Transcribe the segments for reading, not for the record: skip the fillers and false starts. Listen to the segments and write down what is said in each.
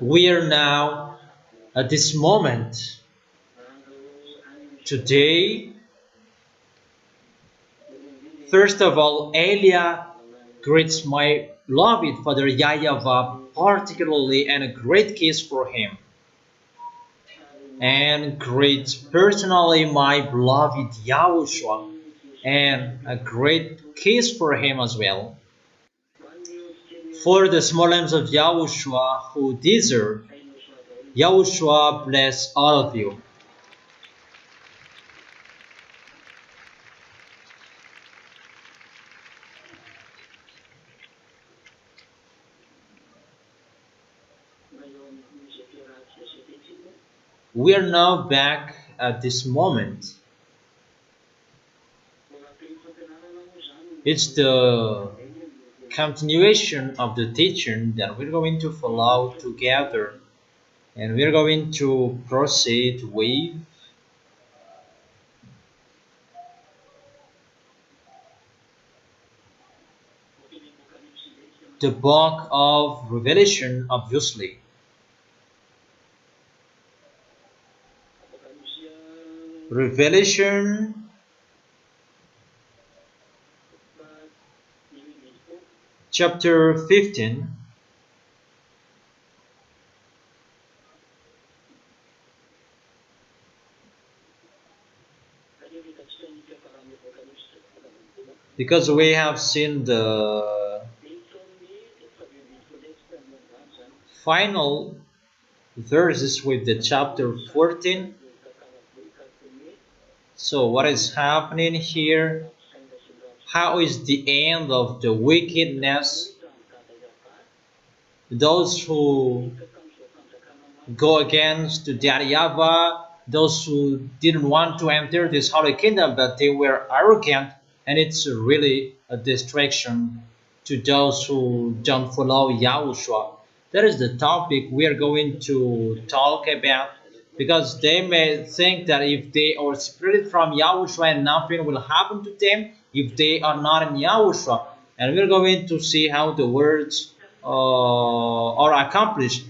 We are now at this moment. Today, first of all, Elia greets my beloved Father YAHVAH particularly, and a great kiss for him. And greets personally my beloved YAHOSHUA, and a great kiss for him as well. For the small lambs of YAHOSHUA who deserve, YAHOSHUA bless all of you. We are now back at this moment. It's the continuation of the teaching that we're going to follow together, and we're going to proceed with the book of Revelation, obviously. Revelation chapter 15. Because we have seen the final verses with the chapter 14. So what is happening here? How is the end of the wickedness? Those who go against the YAHVAH, those who didn't want to enter this holy kingdom, but they were arrogant, and it's really a distraction to those who don't follow YAHOSHUA. That is the topic we are going to talk about, because they may think that if they are separated from YAHOSHUA and nothing will happen to them if they are not in YAHOSHUA. And we're going to see how the words are accomplished.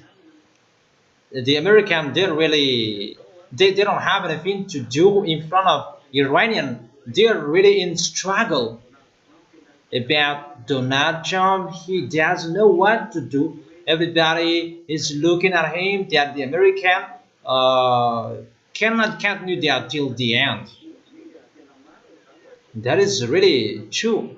The American didn't really, they don't have anything to do in front of Iranian. They're really in struggle about Donald Trump. He doesn't know what to do. Everybody is looking at him that the American cannot continue that till the end. That is really true.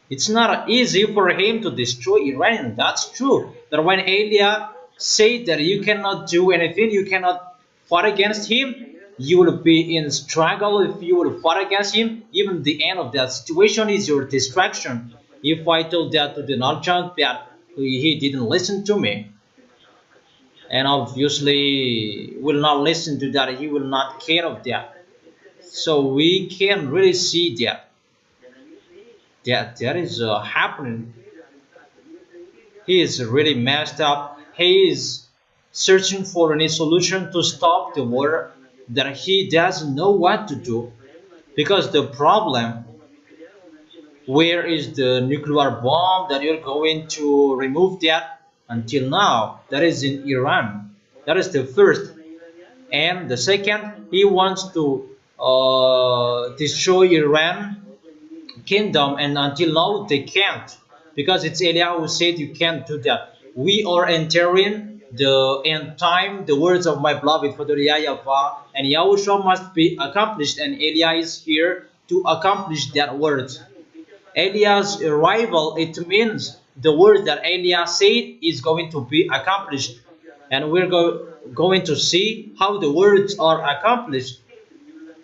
It's not easy for him to destroy Iran. That's true. That when Elia said that you cannot do anything, you cannot fight against him, you will be in struggle if you will fight against him. Even the end of that situation is your distraction. If I told that to Donald Trump, that he didn't listen to me, and obviously will not listen to that, he will not care of that. So we can really see that is happening. He is really messed up. He is searching for any solution to stop the war, that he doesn't know what to do, because the problem, where is the nuclear bomb that you're going to remove that? Until now, that is in Iran. That is the first. And the second, he wants to destroy Iran kingdom, and until now they can't, because it's Elia who said you can't do that. We are entering the end time, the words of my beloved Father YAHVAH, and YAHOSHUA must be accomplished, and Elia is here to accomplish that words. Elia's arrival, it means the word that Elia said is going to be accomplished, and we're going to see how the words are accomplished.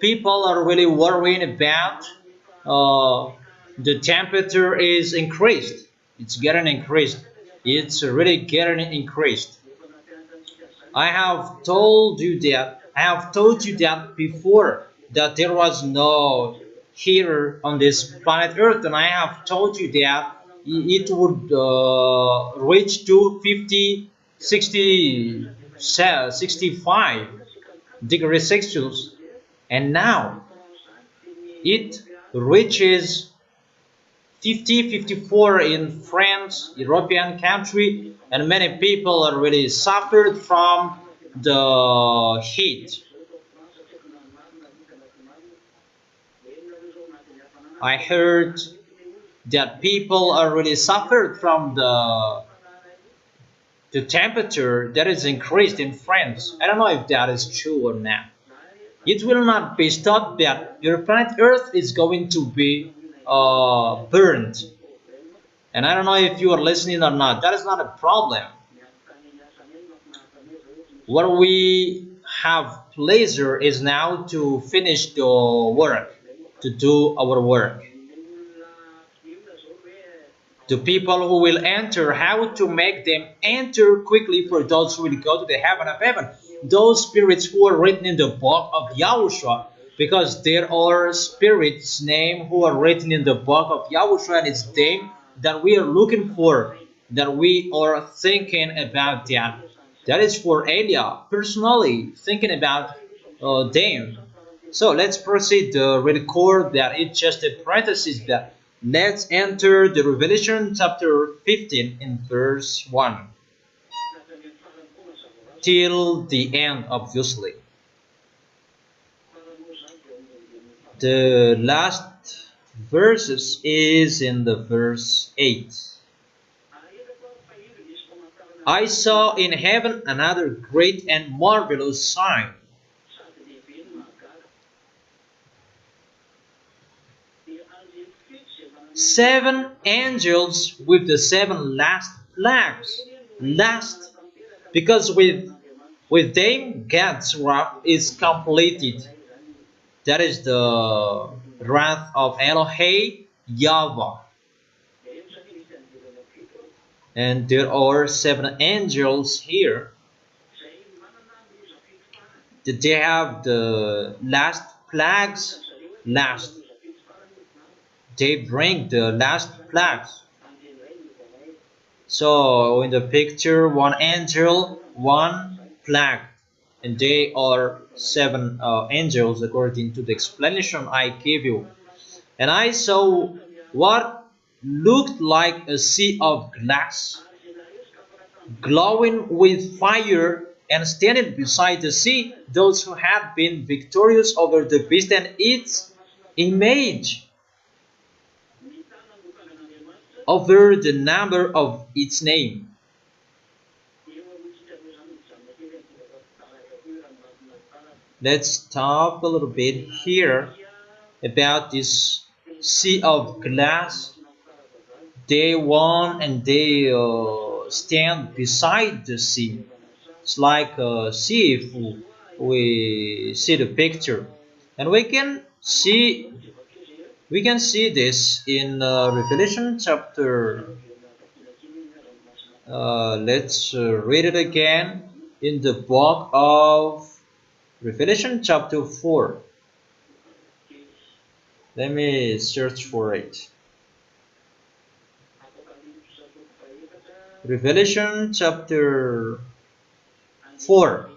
People are really worrying about the temperature is increased. It's getting increased. It's really getting increased. I have told you that. I have told you that before, that there was no heater on this planet Earth, and I have told you that it would reach to 50, 60, 65 degrees Celsius, and now it reaches 50, 54 in France, France, European country, and many people are really suffered from the heat. I heard that people are really suffered from the temperature that is increased in France. I don't know if that is true or not. It will not be stopped that your planet Earth is going to be burned. And I don't know if you are listening or not. That is not a problem. What we have pleasure is now to finish the work, to do our work. The people who will enter, how to make them enter quickly for those who will go to the heaven of heaven. Those spirits who are written in the book of Yahushua, because there are spirits named who are written in the book of Yahushua, and it's them that we are looking for, that we are thinking about that. That is for Elia, personally thinking about them. So let's proceed to record that it's just a parenthesis that let's enter the Revelation chapter 15 in verse 1 till the end, obviously. The last verses is in the verse 8. I saw in heaven another great and marvelous sign. Seven angels with the seven last plagues. Last, because with them God's wrath is completed. That is the wrath of Elohim YAHVAH. And there are seven angels here. Did they have the last plagues? Last. They bring the last plagues. So in the picture, one angel, one plague, and they are seven angels according to the explanation I gave you. And I saw what looked like a sea of glass, glowing with fire, and standing beside the sea, those who had been victorious over the beast and its image, over the number of its name. Let's stop a little bit here about this sea of glass. They won and they stand beside the sea. It's like a sea if we see the picture, and we can see this in Revelation chapter. Let's read it again in the book of Revelation chapter 4. Let me search for it. Revelation chapter 4,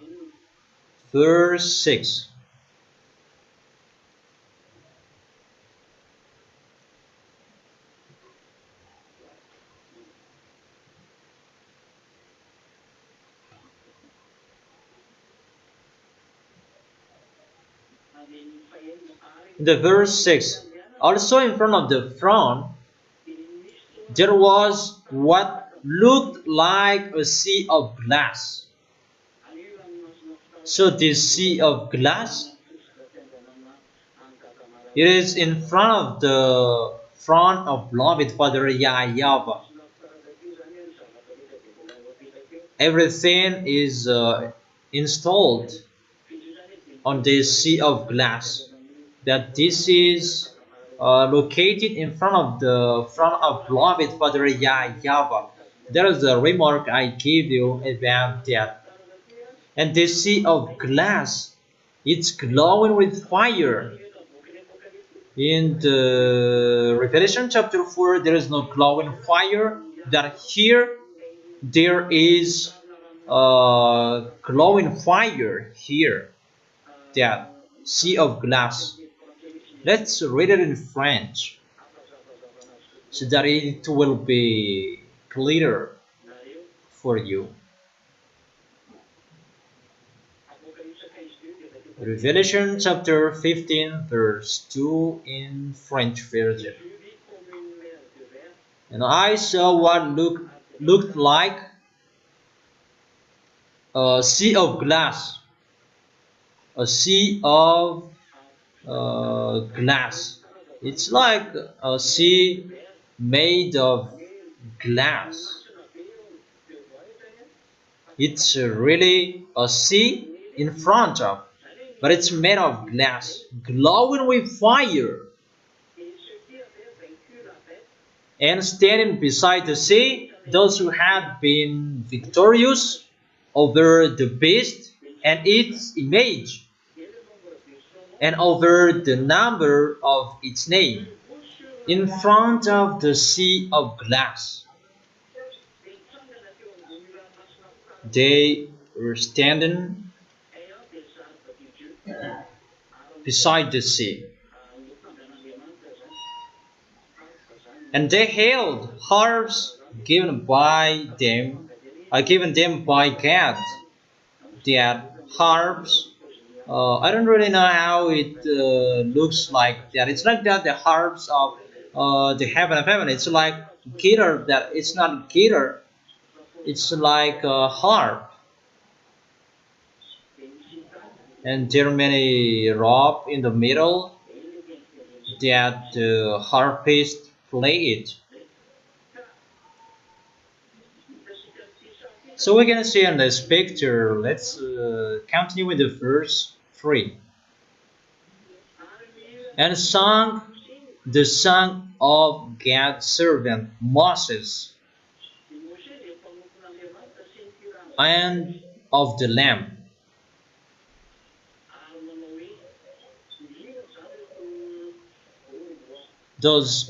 verse 6. The verse 6. Also in front of the throne there was what looked like a sea of glass. So this sea of glass, it is in front of the throne of beloved Father YAHVAH. Everything is installed on this sea of glass. That this is located in front of the front of beloved Father YAHVAH. That is the remark I give you about that. And this sea of glass, it's glowing with fire. In the Revelation chapter 4, there is no glowing fire. That here there is glowing fire here. That sea of glass. Let's read it in French so that it will be clearer for you. Revelation chapter 15 verse 2 in French version. And I saw what looked like a sea of glass. A sea of glass. It's like a sea made of glass. It's really a sea in front of, but it's made of glass, glowing with fire. And standing beside the sea, those who have been victorious over the beast and its image, and over the number of its name, in front of the sea of glass. They were standing beside the sea, and they held harps given them by God. That harps, I don't really know how it looks like. That it's like that the harps of the heaven of heaven. It's like guitar. That it's not guitar. It's like a harp, and there are many rope in the middle that the harpist play it. So we can see in this picture. Let's continue with the verse 3. And sung the song of God's servant Moses and of the Lamb. Those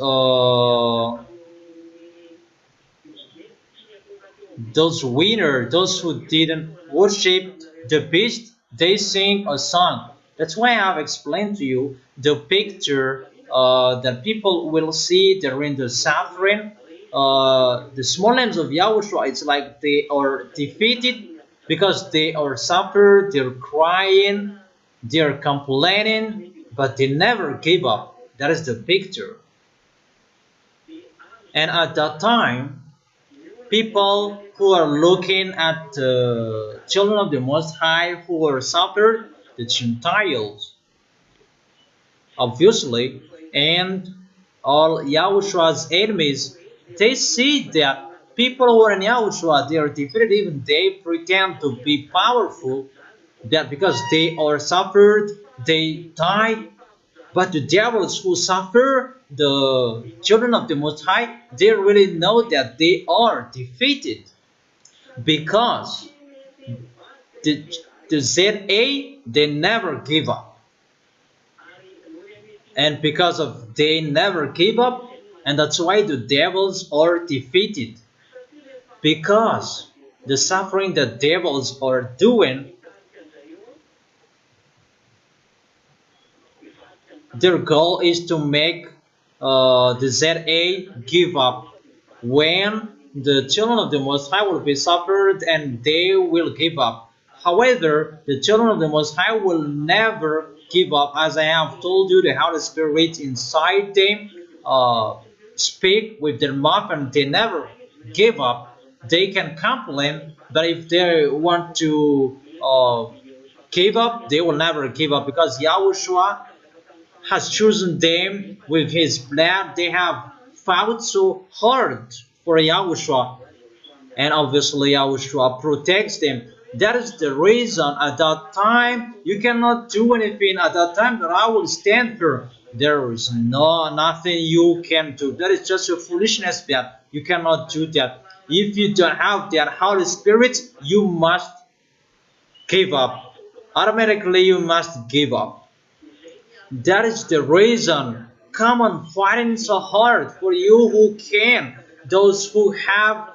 winners, those who didn't worship the beast, they sing a song. That's why I have explained to you the picture that people will see during the suffering. The small names of Yahushua, it's like they are defeated because they are suffered, they're crying, they're complaining, but they never give up. That is the picture. And at that time, people who are looking at the children of the Most High who are suffered, the Gentiles, obviously, and all Yahushua's enemies, they see that people who are in Yahushua, they are defeated, even they pretend to be powerful, that because they are suffered, they die. But the devils who suffer, the children of the Most High, they really know that they are defeated, because the ZA, they never give up. And because of they never give up, and that's why the devils are defeated. Because the suffering that devils are doing, their goal is to make the ZA give up. When the children of the Most High will be suffered and they will give up. However, the children of the Most High will never give up. As I have told you, the Holy Spirit inside them speak with their mouth, and they never give up. They can complain, but if they want to give up, they will never give up, because Yahushua has chosen them with his blood. They have fought so hard for Yahushua, and obviously Yahushua protects them. That is the reason at that time you cannot do anything. At that time that I will stand firm. There is nothing you can do. That is just a foolishness that you cannot do that. If you don't have that Holy Spirit, you must give up. Automatically you must give up. That is the reason. Come on, fighting so hard for you who can. Those who have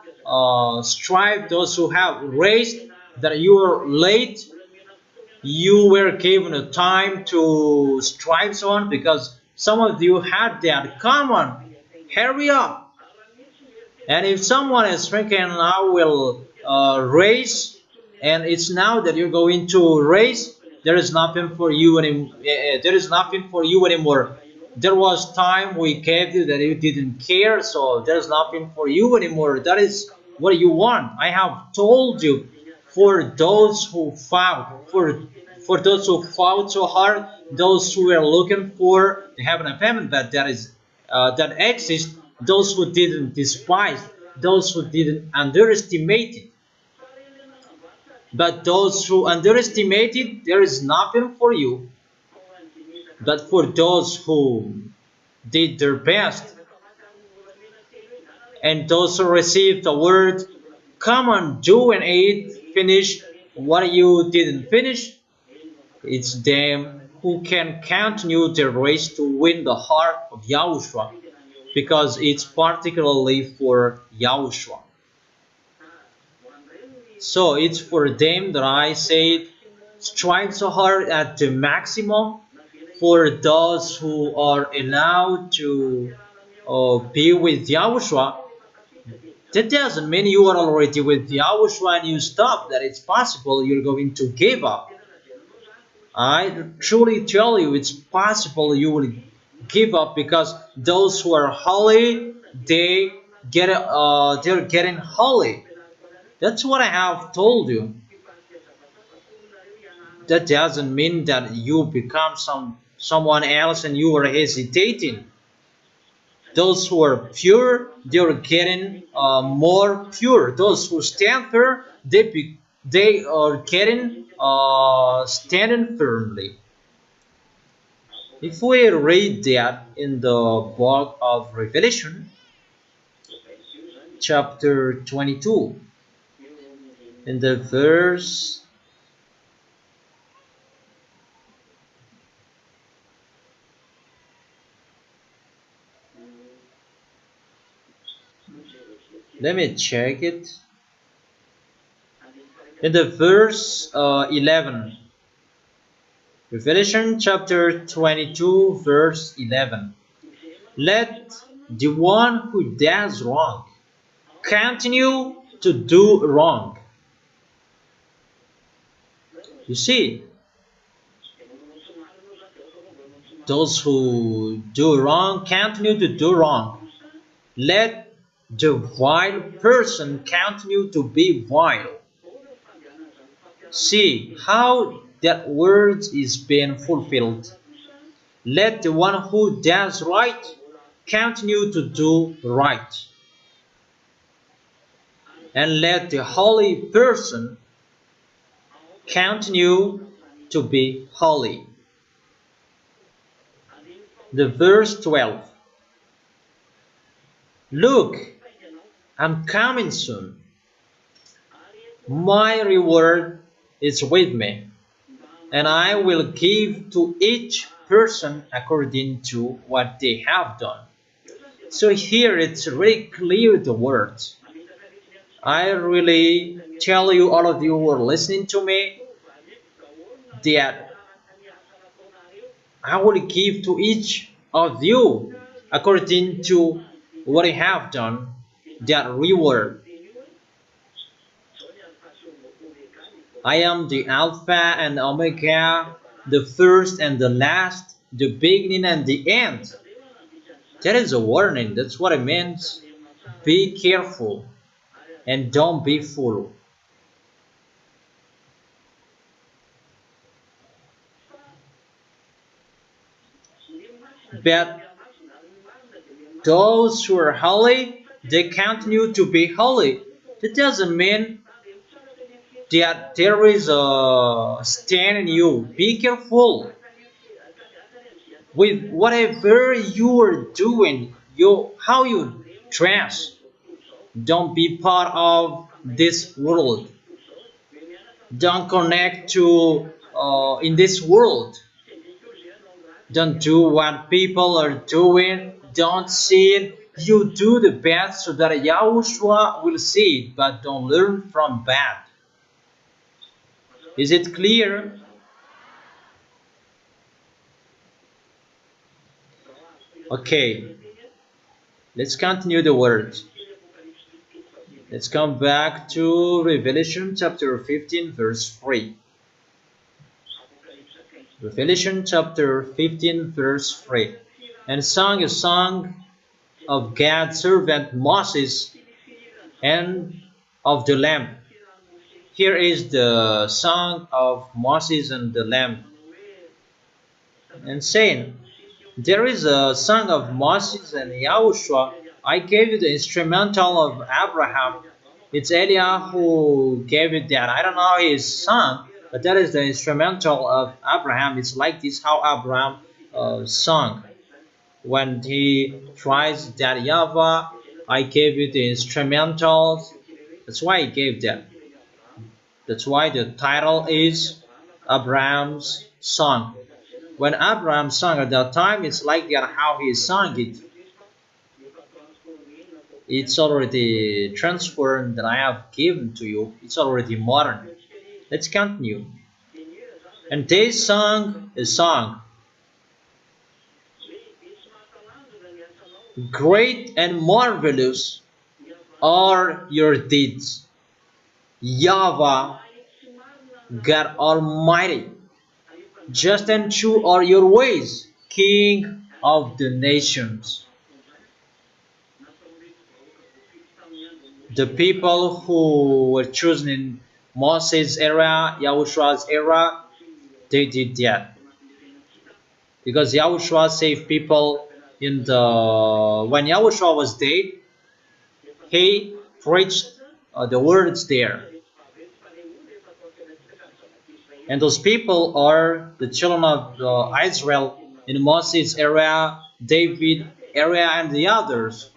strived, those who have raced, that you are late. You were given a time to strive so on, because some of you had that. Come on, hurry up. And if someone is thinking, I will race, and it's now that you're going to race, there is nothing for you there is nothing for you anymore. There was time we gave you that you didn't care, so there's nothing for you anymore. That is what you want. I have told you, for those who fought, for those who fought so hard, those who were looking for the heaven and heaven that exists, those who didn't despise, those who didn't underestimate it. But those who underestimate it, there is nothing for you. But for those who did their best, and those who received the word, come on, do and eat, finish what you didn't finish, it's them who can continue the race to win the heart of Yahushua, because it's particularly for Yahushua. So it's for them that I say, strive so hard at the maximum. For those who are allowed to be with Yahushua, that doesn't mean you are already with Yahushua and you stop, that it's possible you're going to give up. I truly tell you, it's possible you will give up, because those who are holy, they're getting holy. That's what I have told you. That doesn't mean that you become someone else and you are hesitating. Those who are pure, they're getting more pure. Those who stand firm, they are getting standing firmly. If we read that in the book of Revelation, chapter 22, in the verse, let me check it. In the verse 11, Revelation chapter 22, verse 11. Let the one who does wrong continue to do wrong. You see, those who do wrong continue to do wrong. Let the vile person continue to be vile. See how that word is being fulfilled. Let the one who does right continue to do right. And let the holy person continue to be holy. The verse 12. Look, I'm coming soon. My reward is with me, and I will give to each person according to what they have done. So here it's really clear, the words. I really tell you, all of you who are listening to me, that I will give to each of you according to what you have done, that reward. I am the Alpha and Omega, the first and the last, the beginning and the end. That is a warning. That's what it means. Be careful and don't be fooled. But those who are holy, they continue to be holy. That doesn't mean that there is a stand in you. Be careful with whatever you are doing, how you dress. Don't be part of this world. Don't connect to in this world. Don't do what people are doing. Don't see it. You do the best so that Yahushua will see it, but don't learn from bad. Is it clear? Okay, let's continue the words. Let's come back to Revelation chapter 15 verse 3. Revelation chapter 15 verse 3. And sung a song of God's servant Moses and of the Lamb. Here is the song of Moses and the Lamb. And saying, there is a song of Moses and YAHOSHUA. I gave you the instrumental of Abraham. It's Eliah who gave it that. I don't know his song, but that is the instrumental of Abraham. It's like this how Abraham sung. When he tries that YAHVAH, I gave you the instrumentals. That's why he gave that. That's why the title is Abraham's Song. When Abraham sung at that time, it's like that how he sang it. It's already transferred that I have given to you. It's already modern. Let's continue. And they sang a song. Great and marvelous are your deeds, YAHVAH, God Almighty. Just and true are your ways, King of the nations. The people who were chosen in Moses' era, YAHOSHUA's era, they did that. Because YAHOSHUA saved people in the... When YAHOSHUA was dead, he preached the words there. And those people are the children of Israel in Moses' era, David era, and the others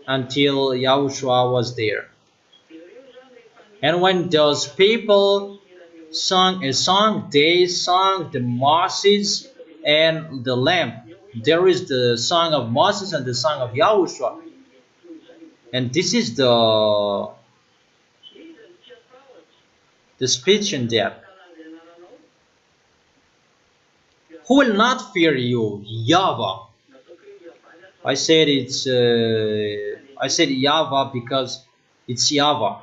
until YAHOSHUA was there. And when those people sung a song, they sung the Moses and the Lamb. There is the song of Moses and the song of YAHOSHUA. And this is the speech in that. Who will not fear you, YAHVAH? I said YAHVAH because it's YAHVAH.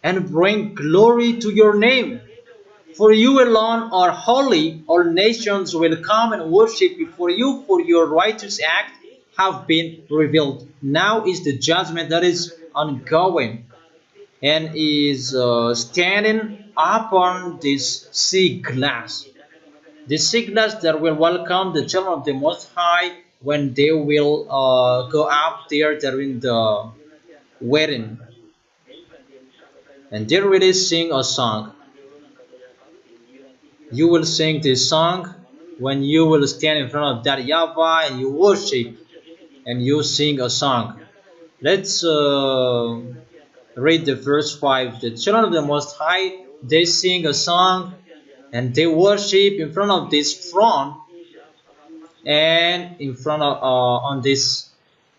And bring glory to your name. For you alone are holy. All nations will come and worship before you, for your righteous acts have been revealed. Now is the judgment that is ongoing and is standing upon this sea glass. The sea glass that will welcome the children of the Most High when they will go up there during the wedding. And they really sing a song. You will sing this song when you will stand in front of that YAHVAH and you worship and you sing a song. Let's read the verse 5. The children of the Most High, they sing a song and they worship in front of this throne and in front of on this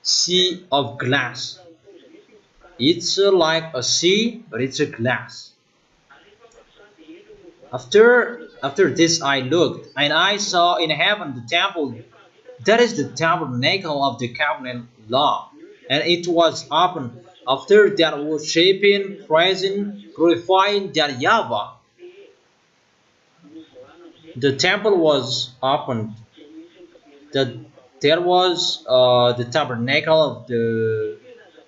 sea of glass. It's like a sea, but it's a glass. After this I looked, and I saw in heaven the temple, that is the tabernacle of the covenant law, and it was open. After that worshiping, praising, glorifying that YAHVAH. The temple was opened. There was the tabernacle of the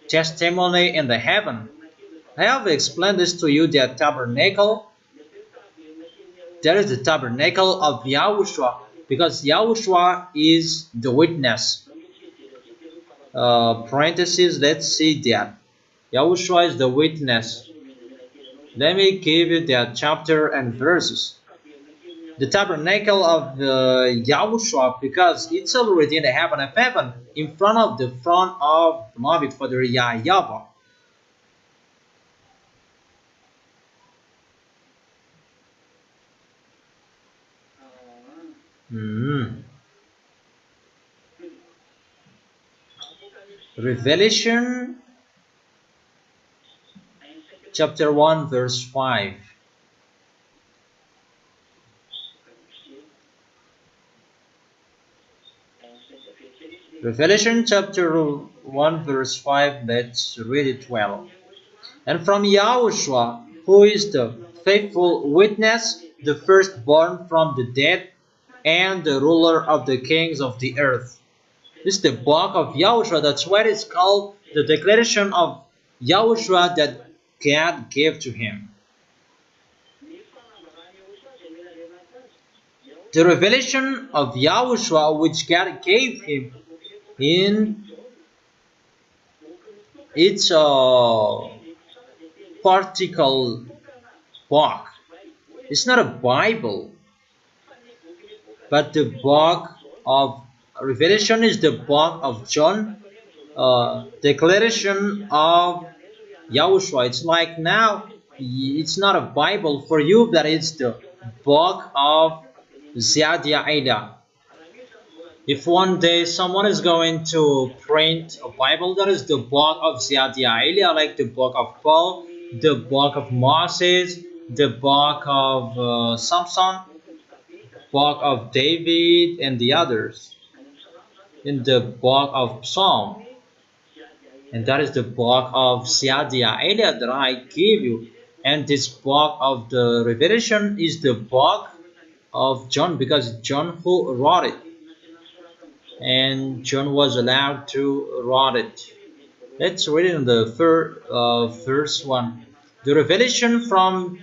testimony in the heaven. I have explained this to you, that tabernacle. There is the tabernacle of YAHOSHUA, because YAHOSHUA is the witness. Parentheses, let's see that. YAHOSHUA is the witness. Let me give you that chapter and verses. The tabernacle of YAHOSHUA, because it's already in the heaven of heaven, in front of the throne of beloved Father YAHVAH. Revelation chapter 1 verse 5. Revelation chapter 1 verse 5, let's read it well. And from Yahushua, who is the faithful witness, the firstborn from the dead, and the ruler of the kings of the earth. This is the book of Yahushua. That's why it's called the declaration of Yahushua that God gave to him. The revelation of Yahushua which God gave him in its particle book. It's not a Bible, but the book of Revelation is the book of John, declaration of Yahushua. It's like now, it's not a Bible for you, but it's the book of YAHVAH. If one day someone is going to print a Bible, that is the book of YAHVAH, like the book of Paul, the book of Moses, the book of Samson, book of David, and the others, in the book of Psalm. And that is the book of YAHVAH that I give you. And this book of the Revelation is the book of John, because John who wrote it. And John was allowed to write it. Let's read it in the first one. The revelation from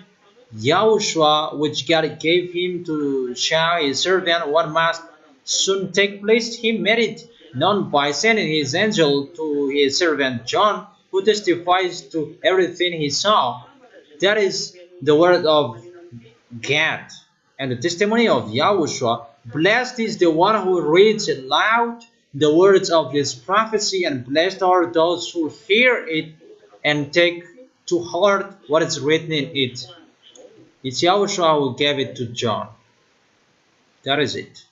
Yahushua, which God gave him to show his servant what must soon take place, he made it known by sending his angel to his servant John, who testifies to everything he saw. That is the word of God and the testimony of Yahushua. Blessed is the one who reads aloud the words of this prophecy, and blessed are those who hear it and take to heart what is written in it. It's Yahushua who gave it to John. That is it.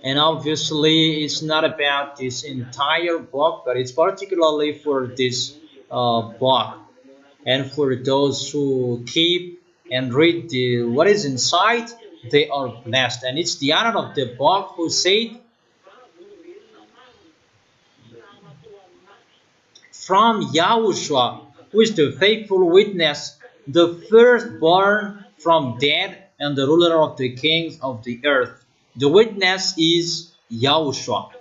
And obviously it's not about this entire book, but it's particularly for this book. And for those who keep and read what is inside, they are blessed. And it's the honor of the book who said, from Yahushua, who is the faithful witness, the firstborn from dead, and the ruler of the kings of the earth. The witness is Yahushua.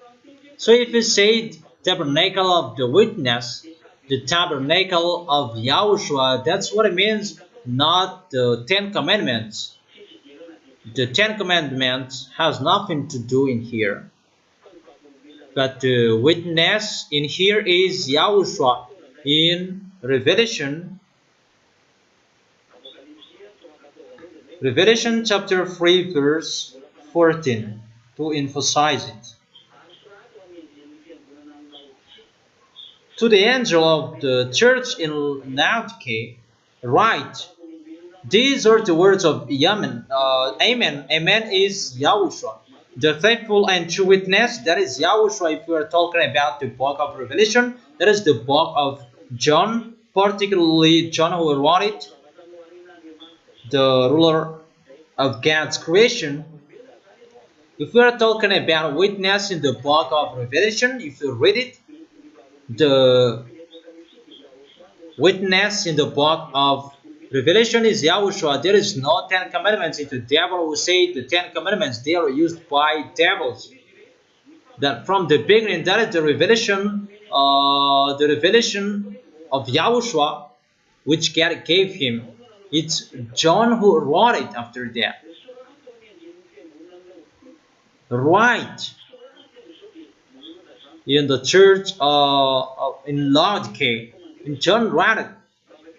So if you say tabernacle of the witness, the tabernacle of Yahushua, that's what it means, not the 10 Commandments. The 10 Commandments has nothing to do in here. But the witness in here is Yahushua in Revelation chapter 3 verse 14 to emphasize it. To the angel of the church in Laodicea, write, these are the words of Amen. Amen. Amen is Yahushua, the faithful and true witness. That is Yahushua. If we are talking about the book of Revelation, that is the book of John, particularly John who wrote it, the ruler of God's creation. If we are talking about witness in the book of Revelation, if you read it, the witness in the book of Revelation is Yahushua. There is no 10 commandments. It's the devil who said the 10 commandments, they are used by devils. That from the beginning, that is the revelation of Yahushua, which God gave him. It's John who wrote it after that. Right. In the church in Laodicea, in John wrote it.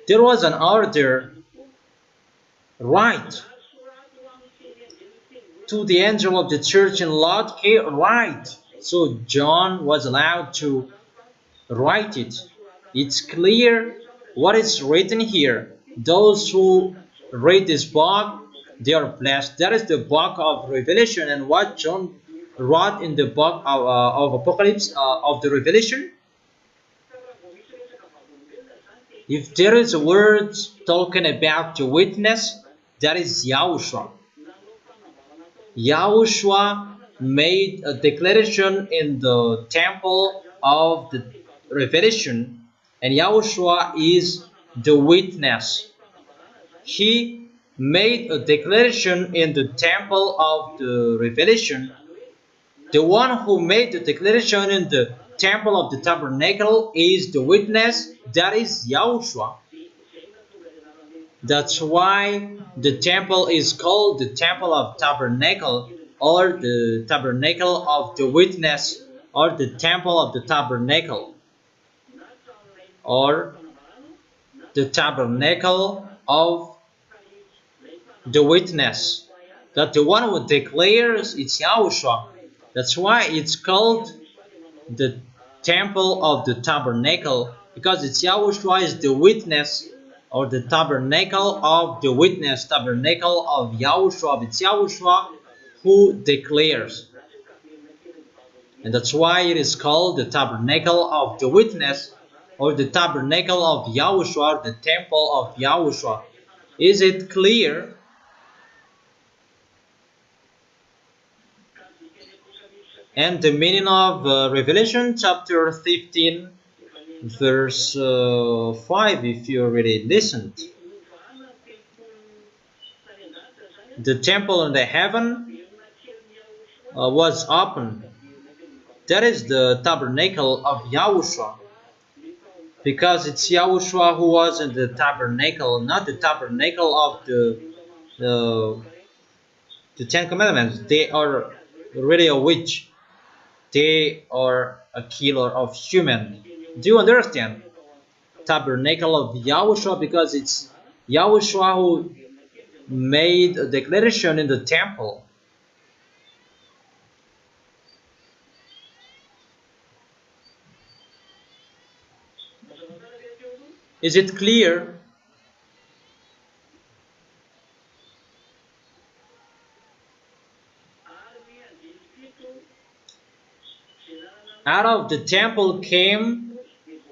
There was an order, right, to the angel of the church in Laodicea, right. So John was allowed to write it. It's clear what is written here. Those who read this book, they are blessed. That is the book of Revelation, and what John wrote in the book of Apocalypse of the Revelation. If there is a word talking about the witness, that is Yahushua. Yahushua made a declaration in the temple of the revelation, and Yahushua is the witness. He made a declaration in the temple of the revelation. The one who made the declaration in the temple of the tabernacle is the witness, that is Yahushua. That's why the temple is called the temple of tabernacle, or the tabernacle of the witness, or the temple of the tabernacle, or the tabernacle of the witness. That the one who declares it's Yahushua. That's why it's called the temple of the tabernacle, because it's Yahushua is the witness, or the tabernacle of the witness, tabernacle of Yahushua. It's Yahushua who declares, and that's why it is called the tabernacle of the witness, or the tabernacle of Yahushua, the temple of Yahushua. Is it clear? And the meaning of Revelation chapter 15 verse 5, if you already listened. The temple in the heaven was open. That is the tabernacle of Yahushua, because it's Yahushua who was in the tabernacle, not the tabernacle of the Ten Commandments. They are really a witch. They are a killer of human. Do you understand? Tabernacle of Yahushua, because it's Yahushua who made a declaration in the temple. Is it clear? Out of the temple came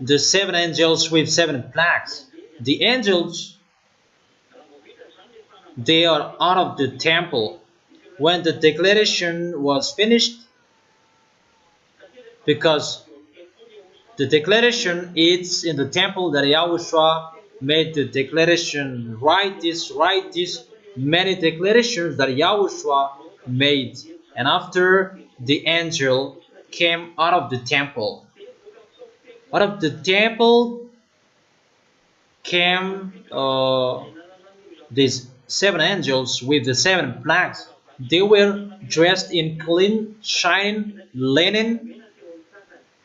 the seven angels with seven plagues. The angels, they are out of the temple when the declaration was finished, because the declaration is in the temple that Yahushua made the declaration, write this, many declarations that Yahushua made. And after the angel came out of the temple. Out of the temple came these seven angels with the seven plagues. They were dressed in clean, shining linen,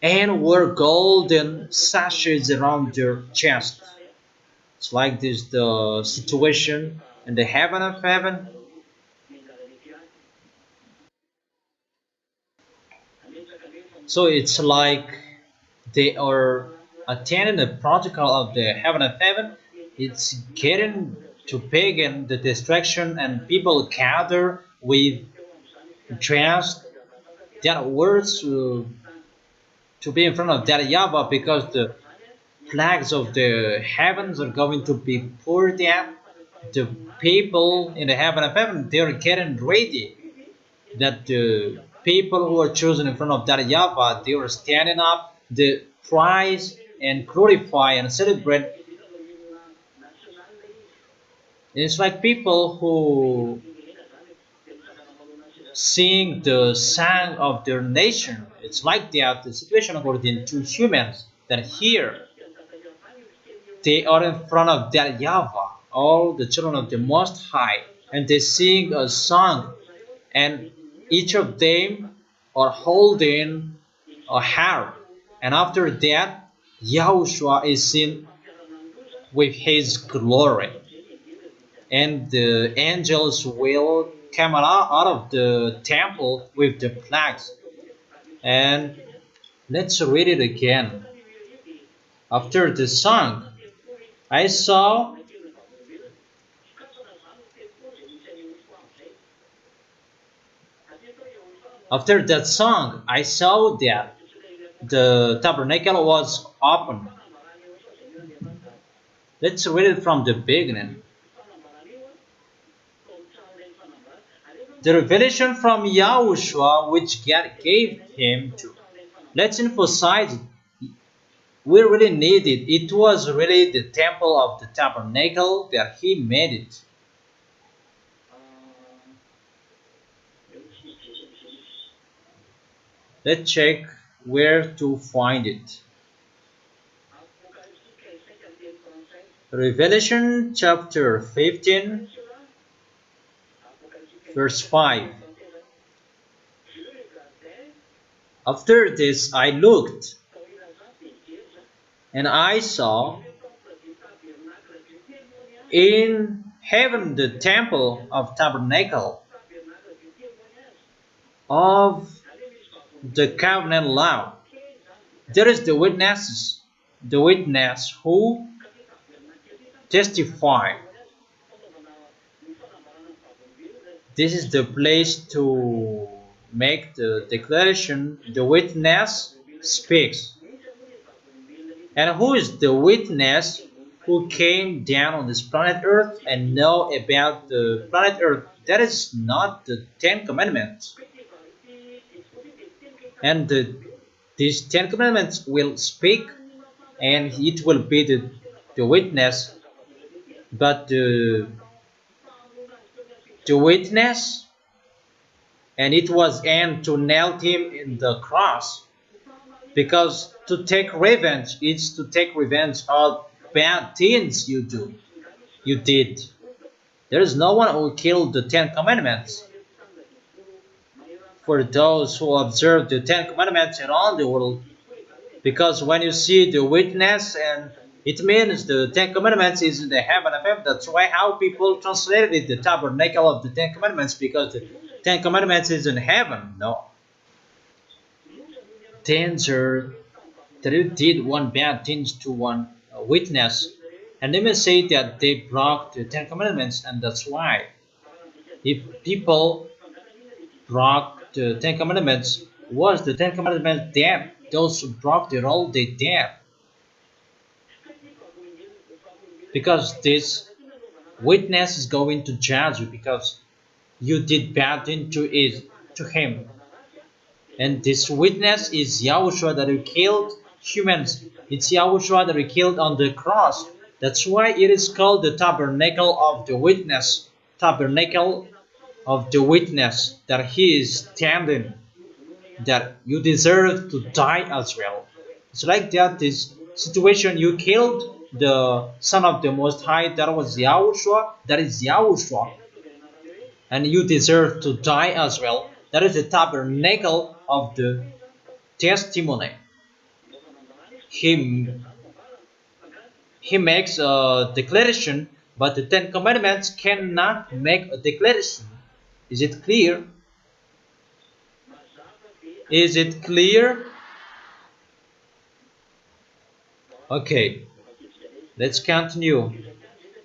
and wore golden sashes around their chest. It's like this the situation in the heaven of heaven. So it's like they are attending the protocol of the heaven of heaven. It's getting to pagan the destruction, and people gather with dressed that words to be in front of that YAHVAH, because the plagues of the heavens are going to be poured out. The people in the heaven of heaven, they are getting ready, that the people who are chosen in front of that YAHVAH, they are standing up, they praise and glorify and celebrate. It's like people who sing the song of their nation. It's like that the situation according to humans, that here they are in front of that YAHVAH, all the children of the Most High, and they sing a song, and each of them are holding a harp. And after that, Yahushua is seen with his glory, and the angels will come out of the temple with the plagues. And let's read it again. After the song, I saw After that song, I saw that the tabernacle was open. Let's read it from the beginning. The revelation from Yahushua which God gave him to. Let's emphasize it. We really need it. It was really the temple of the tabernacle that he made it. Let's check where to find it. Revelation chapter 15, verse 5. After this I looked, and I saw in heaven the temple of tabernacle of the covenant law. There is the witness who testify. This is the place to make the declaration. The witness speaks. And who is the witness who came down on this planet Earth and know about the planet Earth? That is not the Ten Commandments. And these Ten Commandments will speak, and it will be the witness. But the witness, and it was aimed to nail him in the cross, because to take revenge is to take revenge of bad things you did. There is no one who killed the Ten Commandments. For those who observe the Ten Commandments in all the world, because when you see the witness, and it means the Ten Commandments is in the heaven of heaven. That's why how people translated it, the tabernacle of the Ten Commandments, because the Ten Commandments is in heaven. No. Danger that you did one bad thing to one witness, and they may say that they broke the Ten Commandments, and that's why if people broke the Ten Commandments, was the Ten Commandments dead? Those who broke the rule, they dead. Because this witness is going to judge you because you did bad thing to him. And this witness is Yahushua that he killed humans. It's Yahushua that he killed on the cross. That's why it is called the tabernacle of the witness. Tabernacle of the witness, that he is standing, that you deserve to die as well. It's like that, this situation, you killed the Son of the Most High, that was Yahushua, that is Yahushua, and you deserve to die as well. That is the tabernacle of the testimony. He makes a declaration, but the Ten Commandments cannot make a declaration. Is it clear? Is it clear? Okay, let's continue.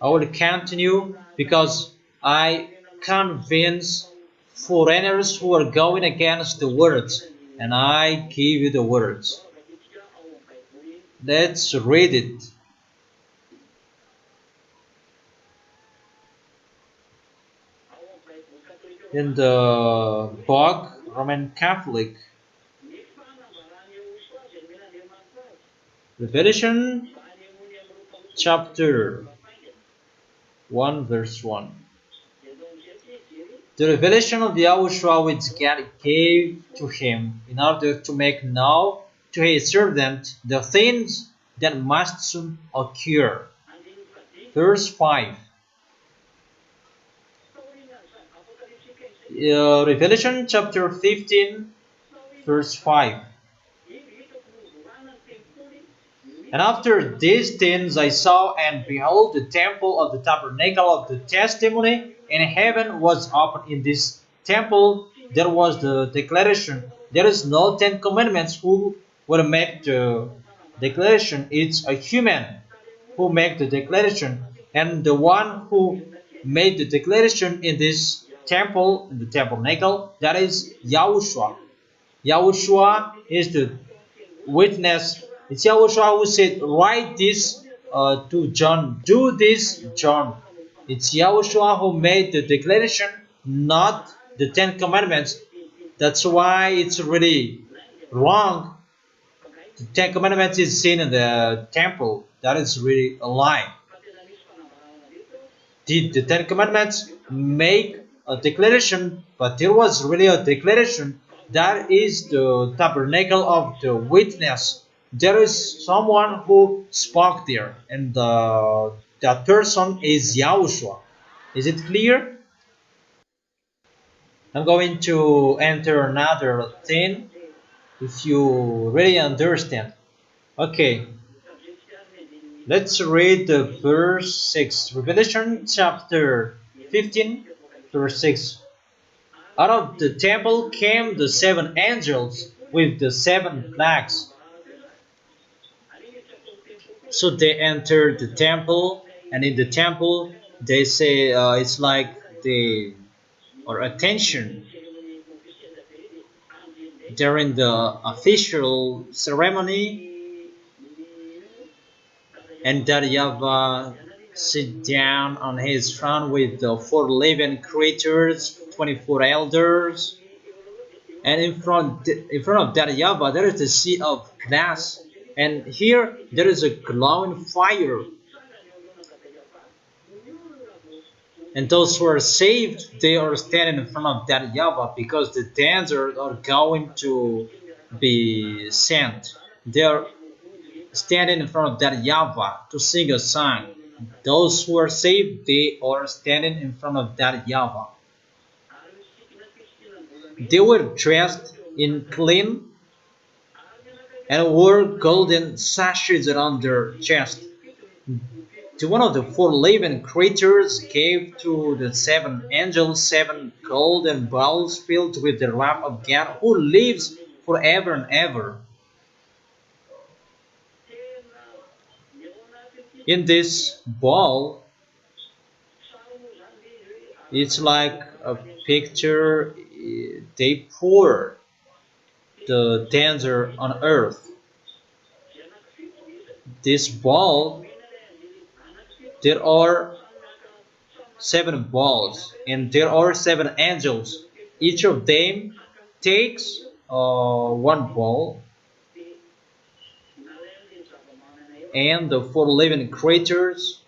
I will continue because I convince foreigners who are going against the words, and I give you the words. Let's read it. In the book Roman Catholic, Revelation chapter 1 verse 1. The revelation of Yahushua which God gave to him in order to make known to his servant the things that must soon occur. Verse 5. Revelation chapter 15 verse 5. And after these things I saw, and behold, the temple of the tabernacle of the testimony in heaven was opened. In this temple there was the declaration. There is no Ten Commandments who will make the declaration. It's a human who make the declaration, and the one who made the declaration in this temple, in the tabernacle, that is Yahushua. Yahushua is the witness. It's Yahushua who said, write this to John, do this, John. It's Yahushua who made the declaration, not the Ten Commandments. That's why it's really wrong. The Ten Commandments is seen in the temple. That is really a lie. Did the Ten Commandments make a declaration? But there was really a declaration. That is the tabernacle of the witness. There is someone who spoke there, and that person is Yahushua. Is it clear? I'm going to enter another thing if you really understand. Okay, let's read the verse 6. Revelation chapter 15, verse 6. Out of the temple came the seven angels with the seven plagues. So they entered the temple, and in the temple they say it's like they or attention during the official ceremony, and that YAHVAH sit down on his throne with the four living creatures, 24 elders, and in front of that YAHVAH there is a sea of glass, and here there is a glowing fire. And those who are saved, they are standing in front of that YAHVAH because the dancers are going to be sent. They are standing in front of that YAHVAH to sing a song. Those who are saved, they are standing in front of that YAHVAH. They were dressed in clean and wore golden sashes around their chest. To one of the four living creatures gave to the seven angels seven golden bowls filled with the wrath of God, who lives forever and ever. In this bowl, it's like a picture. They pour the danger on earth. This bowl, there are seven balls, and there are seven angels. Each of them takes one ball, and the four living creatures,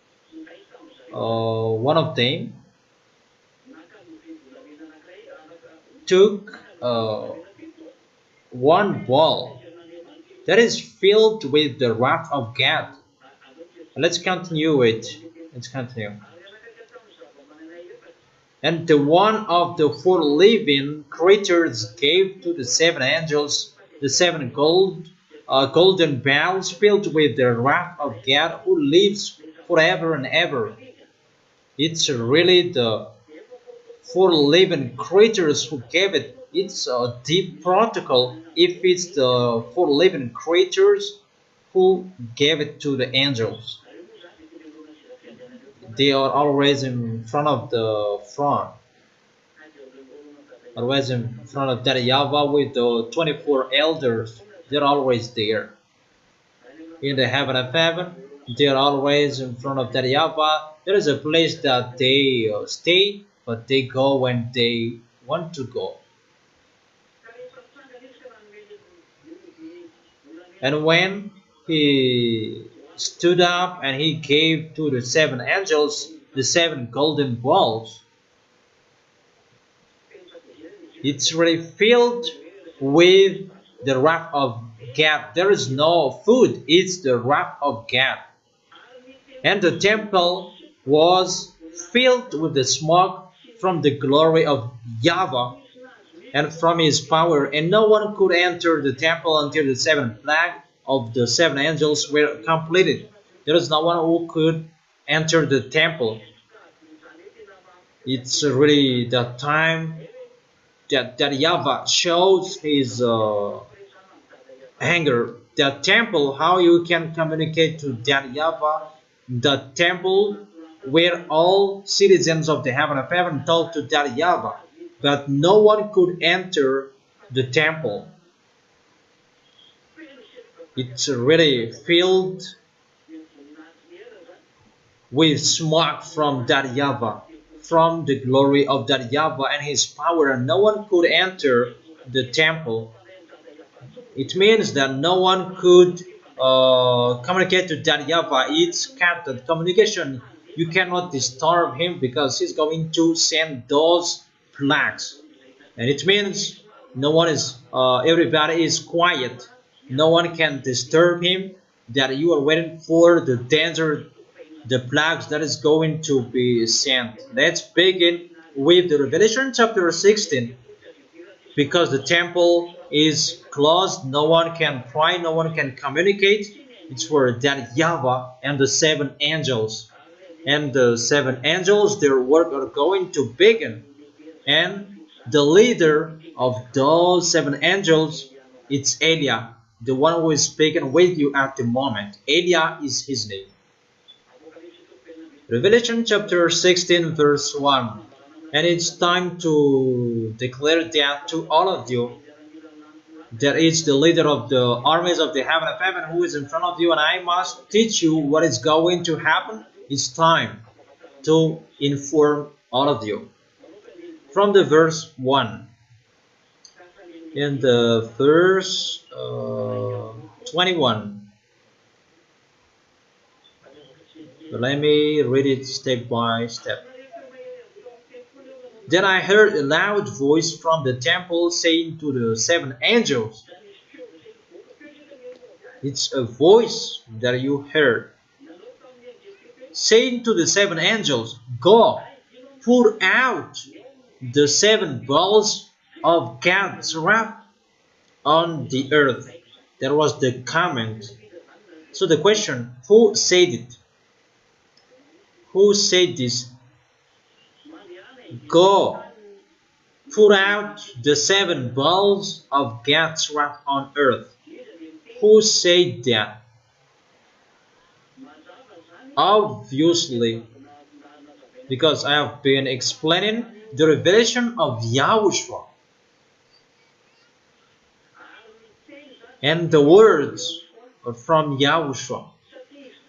one of them took one ball that is filled with the wrath of God. Let's continue it. Let's continue. And the one of the four living creatures gave to the seven angels the seven golden bowls filled with the wrath of God, who lives forever and ever. It's really the four living creatures who gave it. It's a deep protocol if it's the four living creatures who gave it to the angels. They are always in front of the throne, always in front of that YAHVAH with the 24 elders. They're always there. In the heaven of heaven, they're always in front of that YAHVAH. There is a place that they stay, but they go when they want to go. And when he stood up and he gave to the seven angels the seven golden balls, it's really filled with the wrath of God. There is no food, it's the wrath of God. And the temple was filled with the smoke from the glory of YAHVAH and from his power, and no one could enter the temple until the seven plagues of the seven angels were completed. There is no one who could enter the temple. It's really the time that YAHVAH shows his anger. The temple, how you can communicate to that YAHVAH, the temple where all citizens of the heaven of heaven talk to that YAHVAH, but no one could enter the temple. It's really filled with smoke from that YAHVAH, from the glory of that YAHVAH and his power, and no one could enter the temple. It means that no one could communicate to that YAHVAH. It's cut that communication. You cannot disturb him because he's going to send those plagues. And it means no one is, everybody is quiet. No one can disturb him. That you are waiting for the danger, the plagues that is going to be sent. Let's begin with the Revelation chapter 16. Because the temple is closed, no one can pray, no one can communicate. It's for that YAHVAH and the 7 angels. And the 7 angels, their work are going to begin. And the leader of those 7 angels, it's Eliah, the one who is speaking with you at the moment. Eliah is his name. Revelation chapter 16 verse 1. And it's time to declare that to all of you. There is the leader of the armies of the heaven of heaven who is in front of you, and I must teach you what is going to happen. It's time to inform all of you. From the verse 1. In the verse 21. Let me read it step by step. Then I heard a loud voice from the temple saying to the 7 angels. It's a voice that you heard. Saying to the 7 angels, go, pour out the 7 bowls of God's wrath on the earth. That was the comment. So the question, who said it? Who said this? Go, pour out the 7 bowls of God's wrath on earth. Who said that? Obviously, because I have been explaining the revelation of YAHOSHUA. And the words are from YAHOSHUA.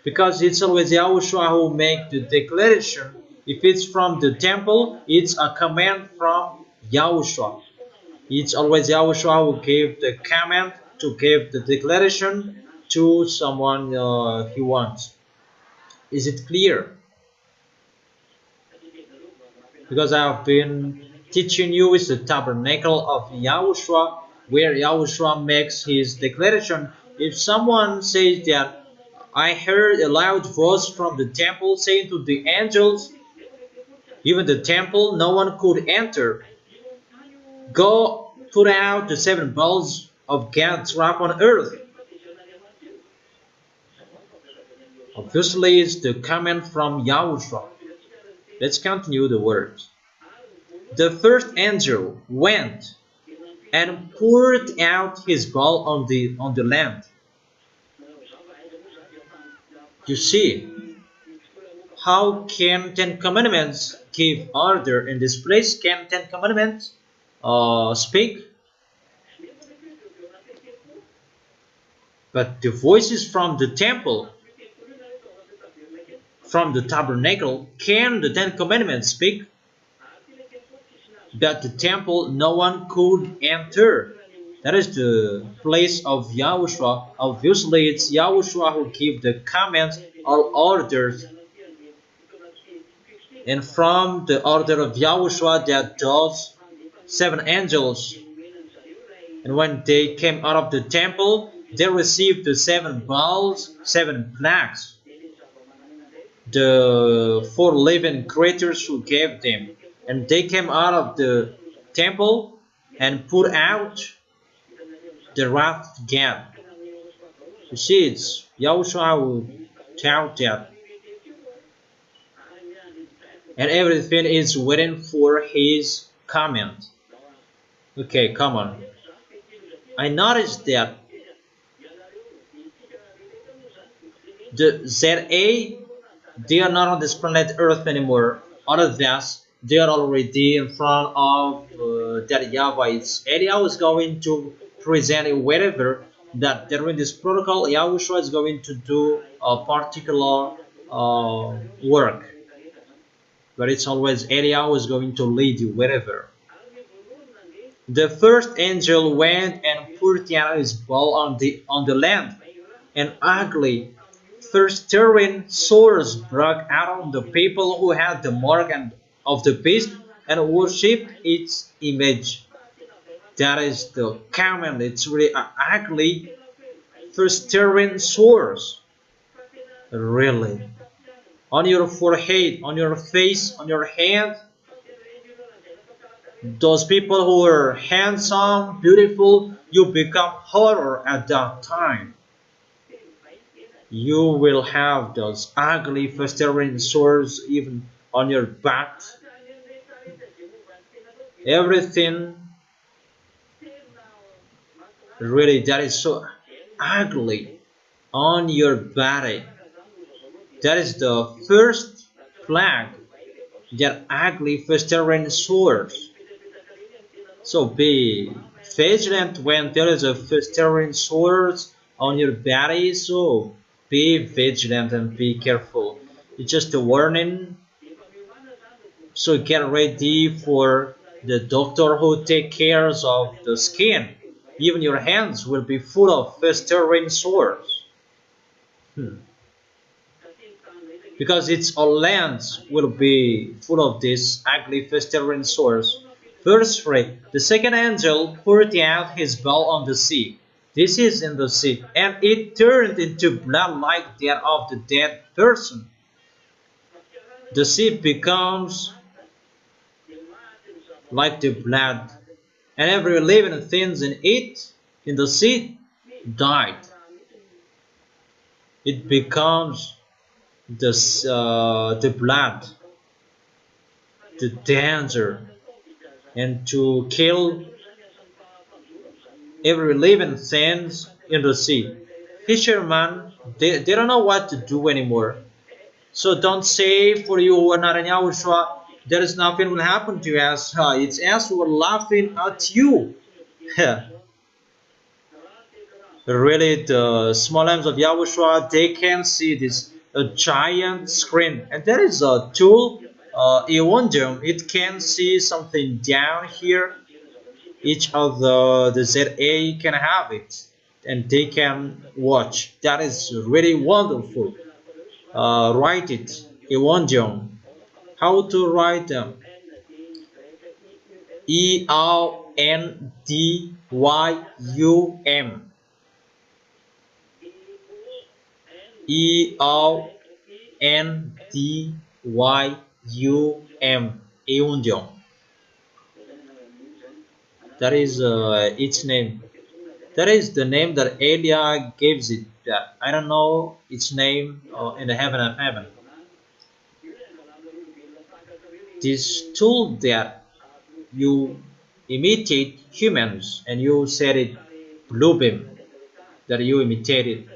Because it's always YAHOSHUA who makes the declaration. If it's from the temple, it's a command from YAHOSHUA. It's always YAHOSHUA who gave the command to give the declaration to someone he wants. Is it clear? Because I have been teaching you is the tabernacle of YAHOSHUA, where YAHOSHUA makes his declaration. If someone says that I heard a loud voice from the temple saying to the angels, even the temple, no one could enter. Go, put out the 7 bowls of God's wrath on earth. Obviously, it's the comment from YAHOSHUA. Let's continue the words. The first angel went and poured out his bowl on the land. You see, how can 10 commandments give order in this place? Can 10 commandments speak? But the voices from the temple, from the tabernacle, can the 10 commandments speak? But the temple, no one could enter. That is the place of YAHOSHUA. Obviously, it's YAHOSHUA who gives the commands or orders. And from the order of YAHOSHUA, that those 7 angels, and when they came out of the temple, they received the 7 bowls, 7 plagues. The 4 living creatures who gave them. And they came out of the temple and put out the wrath of God. You see, it's YAHOSHUA who taught that. And everything is waiting for his comment. Okay, come on. I noticed that the ZA, they are not on this planet Earth anymore. Other than that, they are already in front of that YAHVAH. It's Eliah is going to present it wherever that during this protocol, YAHOSHUA is going to do a particular work. but it's always Eliyahu who is going to lead you wherever. The first angel went and poured out his bowl on the land, and ugly, festering sores broke out on the people who had the mark of the beast and worshipped its image. That is the command. It's really ugly, festering sores. Really. On your forehead, on your face, on your hand. Those people who are handsome, beautiful, you become horror at that time. You will have those ugly festering sores even on your back. Everything really that is so ugly on your body. That is the first plague, that ugly festering sores. So be vigilant when there is a festering sores on your body. So be vigilant and be careful. It's just a warning. So get ready for the doctor who takes care of the skin. Even your hands will be full of festering sores. Because its all lands will be full of these ugly festering sores. Verse 3. The second angel poured out his bowl on the sea. This is in the sea, and it turned into blood like that of the dead person. The sea becomes like the blood, and every living thing in it, in the sea, died. It becomes the blood, the danger, and to kill every living thing in the sea. Fishermen, they don't know what to do anymore. So don't say for you who are not in Yahushua, there is nothing will happen to us. It's us who are laughing at you. Really, the small arms of Yahushua, they can see this a giant screen, and there is a tool, Eondium. It can see something down here. Each of the ZA can have it, and they can watch. That is really wonderful. Write it, Eondium. How to write them? EONDYUM. EONDYUM. Eundium. That is its name. That is the name that Elia gives it. I don't know its name in the heaven of heaven. This tool that you imitate humans and you said it blue beam, that you imitated,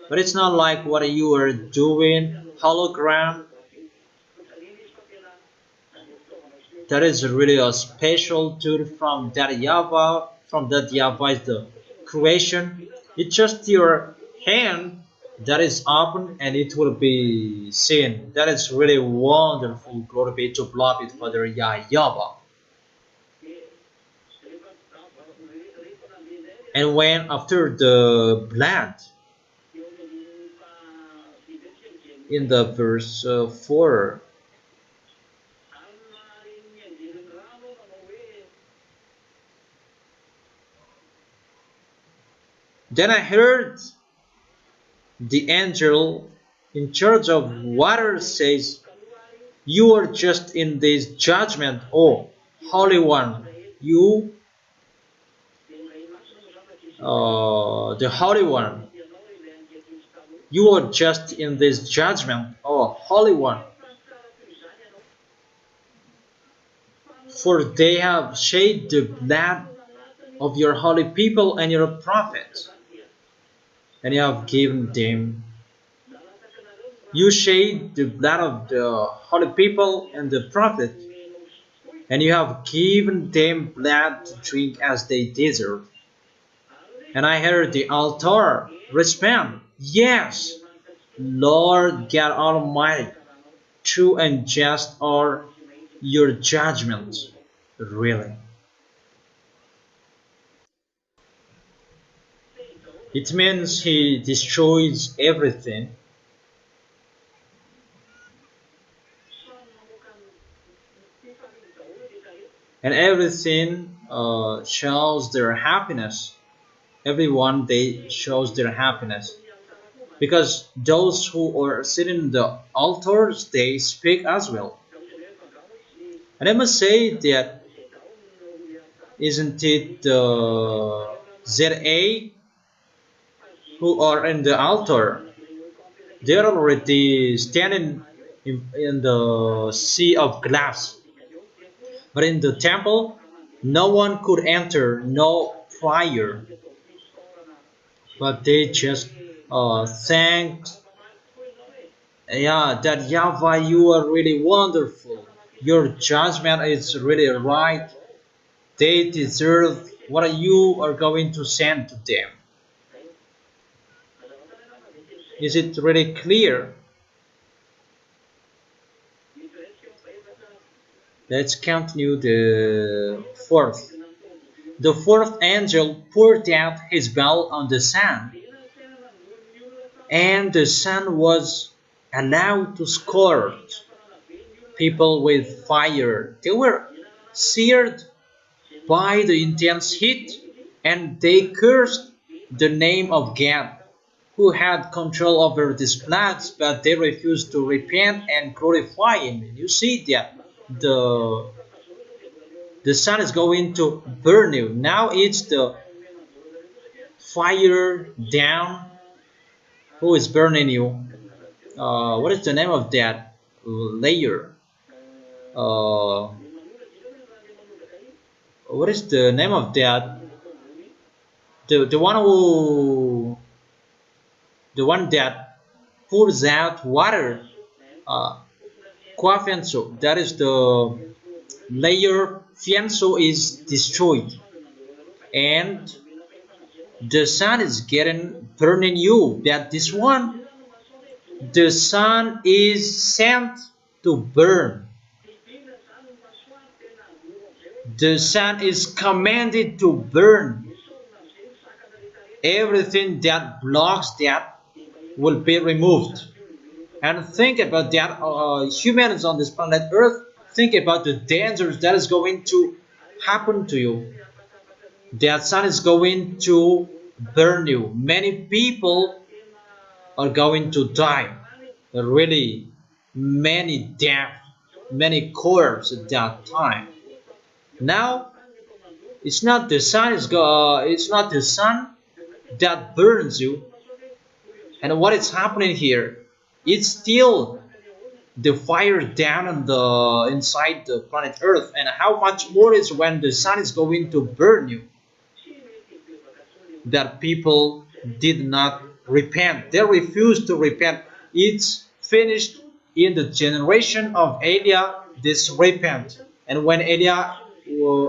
but it's not like what you are doing hologram. That is really a special tool from that YAHVAH. From that YAHVAH is the creation. It's just your hand that is open and it will be seen. That is really wonderful. Glory be to beloved Father YAHVAH. And when after the blood, in the verse 4, then I heard the angel in charge of water says, "You are just in this judgment, O Holy One, you, the Holy One. You are just in this judgment, O Holy One. For they have shed the blood of your holy people and your prophets, and you have given them. You shed the blood of the holy people and the prophet, and you have given them blood to drink as they deserve." And I heard the altar respond, "Yes, Lord God Almighty, true and just are your judgment, really. It means he destroys everything, and everything shows their happiness. Everyone they shows their happiness because those who are sitting in the altars they speak as well. And I must say that isn't it the ZA who are in the altar? They're already standing in the sea of glass. But in the temple, no one could enter, no prior. But they just thanked, yeah, that Yahvah, you are really wonderful. Your judgment is really right. They deserve what you are going to send to them. Is it really clear? Let's continue the fourth. The fourth angel poured out his bowl on the sun, and the sun was allowed to scorch people with fire. They were seared by the intense heat, and they cursed the name of God, who had control over these plants, but they refused to repent and glorify Him. And you see that the sun is going to burn you. Now it's the fire down who is burning you. What is the name of that layer? What is the name of that? The one who the one that pours out water. Quafianso. That is the layer. Fianso is destroyed, and the sun is getting burning you. That this one, the sun is sent to burn. The sun is commanded to burn. Everything that blocks that will be removed. And think about that, humans on this planet Earth, think about the dangers that is going to happen to you. That sun is going to burn you. Many people are going to die. Really, many death, many corpses at that time. Now, it's not the sun it's not the sun that burns you. And what is happening here? It's still the fire down on the inside the planet Earth. And how much more is when the sun is going to burn you? That people did not repent. They refused to repent. It's finished in the generation of Eliah, this repent. And when Eliah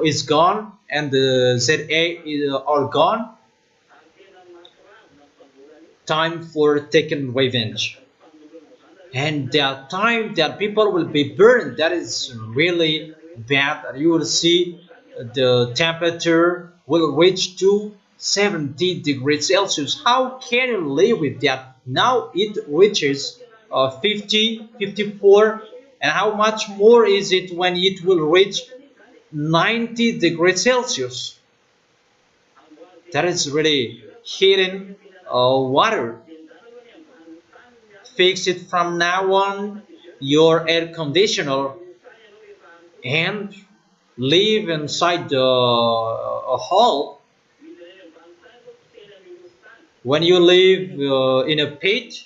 is gone and the ZA are gone, time for taking revenge. And the time that people will be burned, that is really bad. You will see the temperature will reach to 70 degrees Celsius. How can you live with that? Now it reaches 50, 54, and how much more is it when it will reach 90 degrees Celsius? That is really heating water. Fix it from now on, your air conditioner, and live inside the hall. When you live in a pit,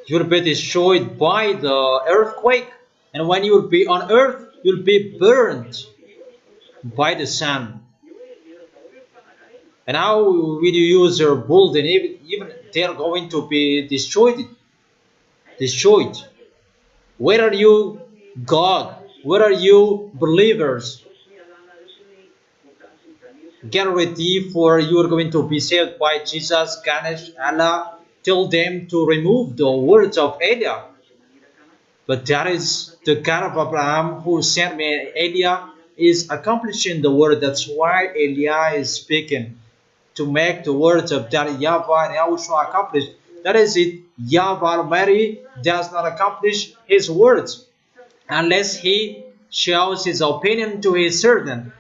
you'll be destroyed by the earthquake, and when you'll be on earth, you'll be burned by the sun. And how will you use your building? Even they're going to be destroyed. Destroyed. Where are you, God? Where are you, believers? Get ready, for you are going to be saved by Jesus, Ganesh, Allah. Tell them to remove the words of Eliah. But that is the God of Abraham who sent me. Eliah is accomplishing the word. That's why Eliah is speaking to make the words of that YAHVAH and YAHOSHUAH accomplish. That is it. YAHVAH Almighty does not accomplish his words unless he shows his opinion to his servant.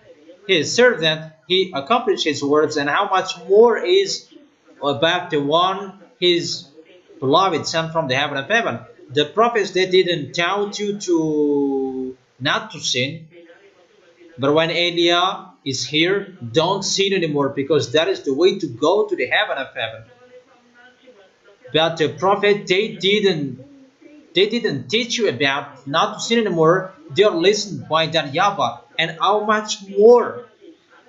His servant, he accomplished his words, and how much more is about the one his beloved Son from the heaven of heaven. The prophets, they didn't tell you to not to sin, but when Eliah is here, don't sin anymore, because that is the way to go to the heaven of heaven. But the prophet, they didn't teach you about not to sin anymore. They are listened by that YAHVAH, and how much more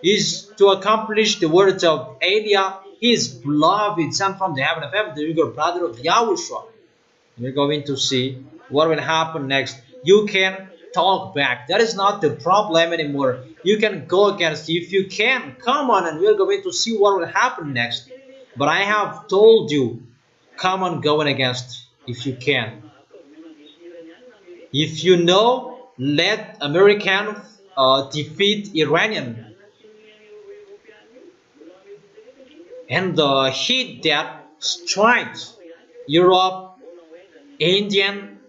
is to accomplish the words of Eliah, his beloved Son from the heaven of heaven, the younger brother of Yahushua. We're going to see what will happen next. You can talk back. That is not the problem anymore. You can go against. If you can, come on, and we're going to see what will happen next. But I have told you, come on, going against if you can. If you know, let American defeat Iranian. And the heat that strikes Europe, Indian,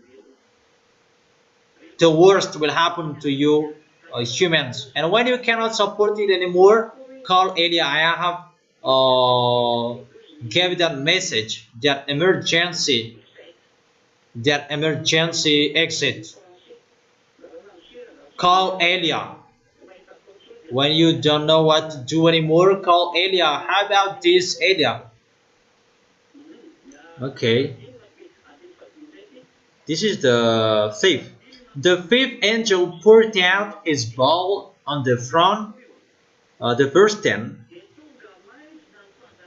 the worst will happen to you humans. And when you cannot support it anymore, call Eliah. I have gave that message, that emergency exit. Call Eliah. When you don't know what to do anymore, call Eliah. How about this, Eliah? Okay. This is the fifth. The fifth angel poured out his bowl on the front, the verse 10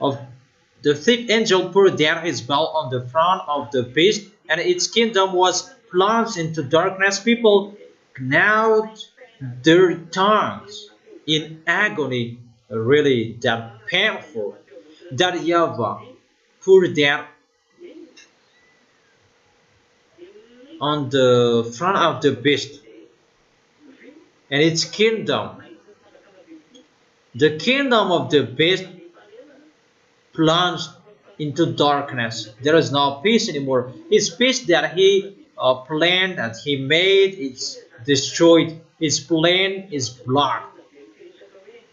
of the fifth angel poured out his bowl on the front of the beast, and its kingdom was plunged into darkness. People gnawed their tongues in agony, really that painful. That YAHVAH poured out on the front of the beast and its kingdom. The kingdom of the beast plunged into darkness. There is no peace anymore. His peace that he planned, that he made, is destroyed. His plan is blocked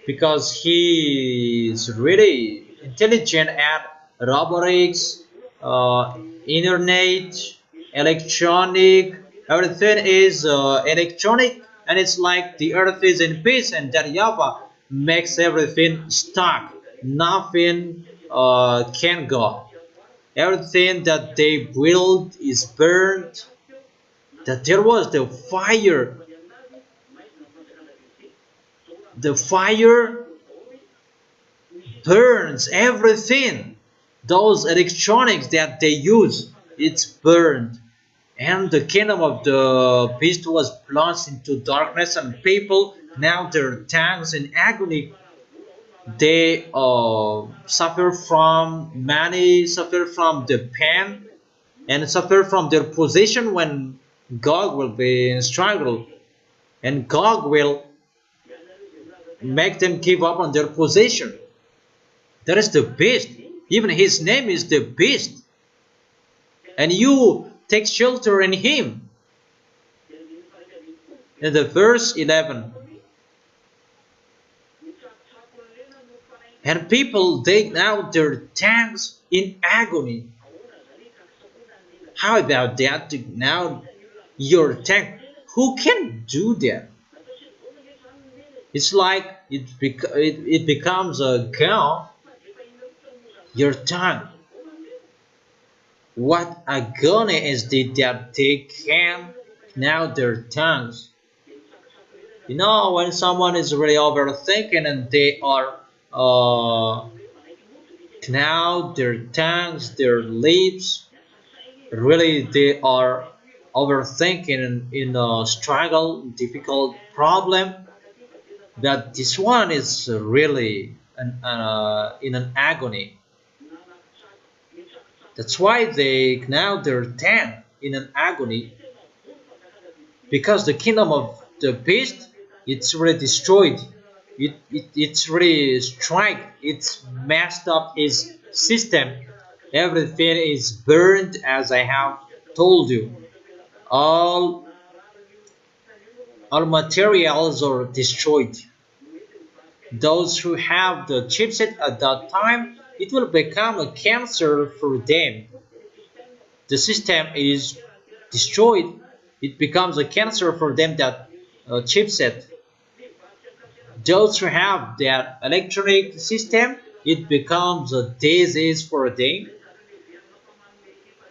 because he is really intelligent at robotics, internet, electronic. Everything is electronic, and it's like the earth is in peace, and that YAHVAH makes everything stuck. Nothing can go. Everything that they build is burned. That there was the fire. The fire burns everything. Those electronics that they use, it's burned. And the kingdom of the beast was plunged into darkness, and people now their tongues in agony. They suffer from many, suffer from the pain, and suffer from their position when God will be in struggle, and God will make them give up on their position. That is the beast. Even his name is the beast. And you take shelter in him. In the verse 11. And people dig out their tongues in agony. How about that? Dig out your tongue. Who can do that? It's like it becomes a gun. Your tongue. What agony is it that they can now their tongues? You know, when someone is really overthinking and they are now their tongues, their lips, really they are overthinking in a struggle, difficult problem. That this one is really in an agony. That's why they now their tongue in an agony. because the kingdom of the beast, it's really destroyed. It's really strike. It's messed up his system. Everything is burned, as I have told you. All all materials are destroyed. Those who have the chipset at that time, it will become a cancer for them. The system is destroyed. It becomes a cancer for them, that chipset. Those who have that electronic system, it becomes a disease for them.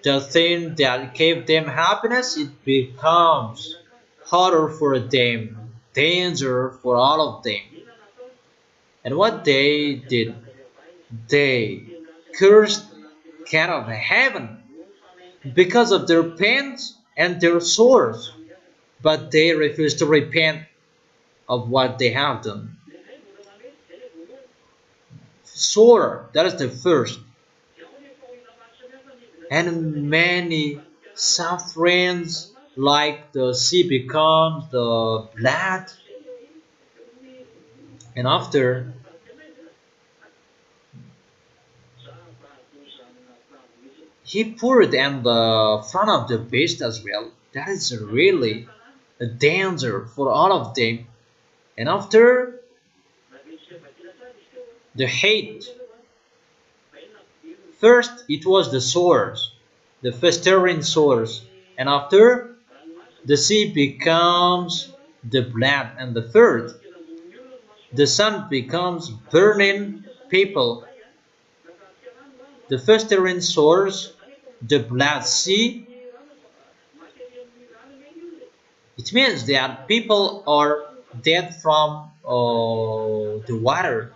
The thing that gave them happiness, it becomes harder for them, danger for all of them. And what they did, they cursed God of heaven because of their pains and their sores, but they refused to repent of what they have done. Sore, that is the first. And many sufferings, like the sea becomes the blood, and after he poured in the front of the beast as well. That is really a danger for all of them. And after the hate, first it was the sores, the festering sores, and after the sea becomes the blood, and the third, the sun becomes burning people, the festering sores, the blood sea. It means that people are dead from the water,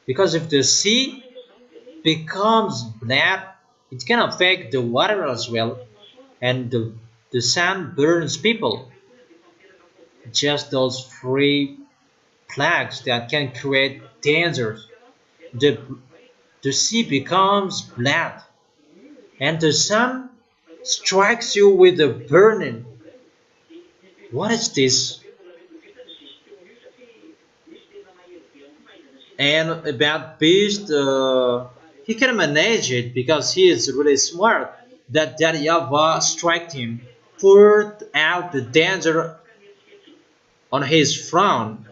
because if the sea becomes blood, it can affect the water as well, and the sun burns people. Just those three plagues that can create dangers. The, the sea becomes blood, and the sun strikes you with a burning. What is this? And about beast, he can manage it because he is really smart. That YAHVAH struck him, poured out the danger on his front.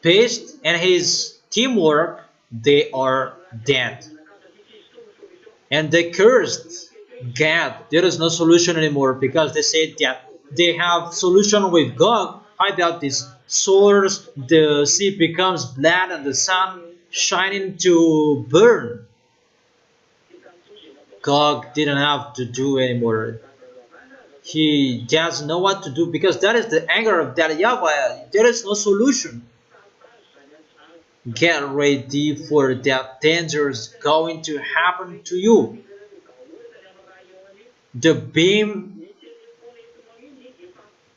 Beast and his teamwork, they are dead. And they cursed God. There is no solution anymore, because they said that they have solution with God. How about this source? The sea becomes blood and the sun shining to burn. God didn't have to do anymore. He doesn't know what to do, because that is the anger of that YAHVAH. There is no solution. Get ready for that dangers going to happen to you. The beam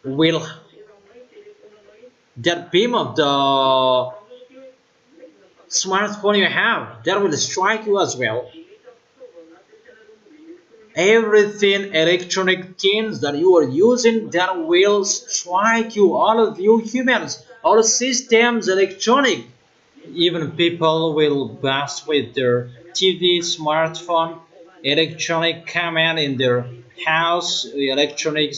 will, that beam of the smartphone you have, that will strike you as well. Everything electronic things that you are using, that will strike you. All of you humans, all systems electronic. Even people will bust with their TV, smartphone, electronic command in their house, electric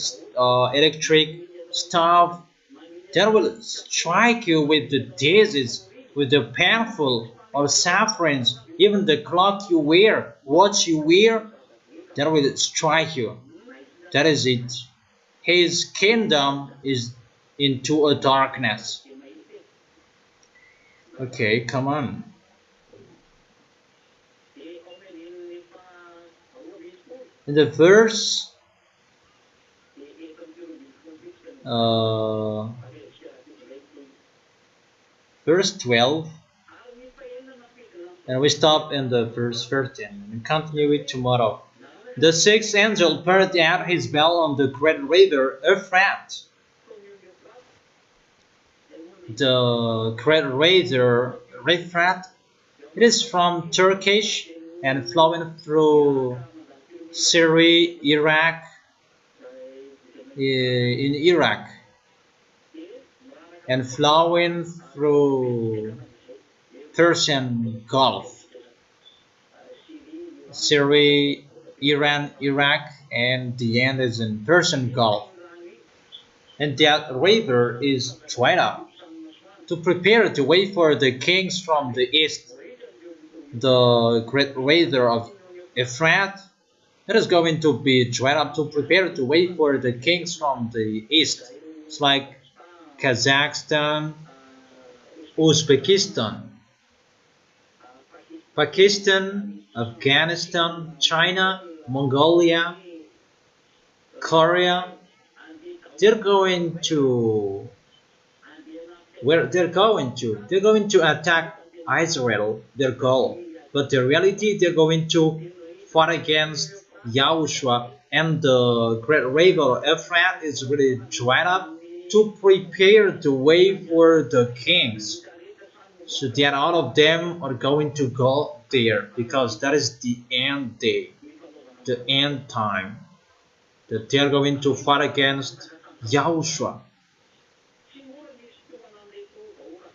stuff. That will strike you with the disease, with the painful or sufferings. Even the cloth you wear, watch you wear, that will strike you. That is it. His kingdom is into a darkness. Okay, come on. In the verse verse 12, and we stop in the verse 13 and continue it tomorrow. The sixth angel poured out his bell on the great river Euphrates. The great river Euphrates, it is from Turkish and flowing through Syria, Iraq, in Iraq, and flowing through Persian Gulf. Syria, Iran, Iraq, and the end is in Persian Gulf. And that river is dried up to prepare the way for the kings from the east. The great river of Euphrates, that is going to be dried up to prepare the way for the kings from the east. It's like Kazakhstan, Uzbekistan, Pakistan, Afghanistan, China, Mongolia, Korea. They're going to where they're going to attack Israel, their goal. But the reality, they're going to fight against Yahushua, and the great river Euphrates is really dried up to prepare the way for the kings. So that all of them are going to go there because that is the end day, the end time. That they are going to fight against Yahushua.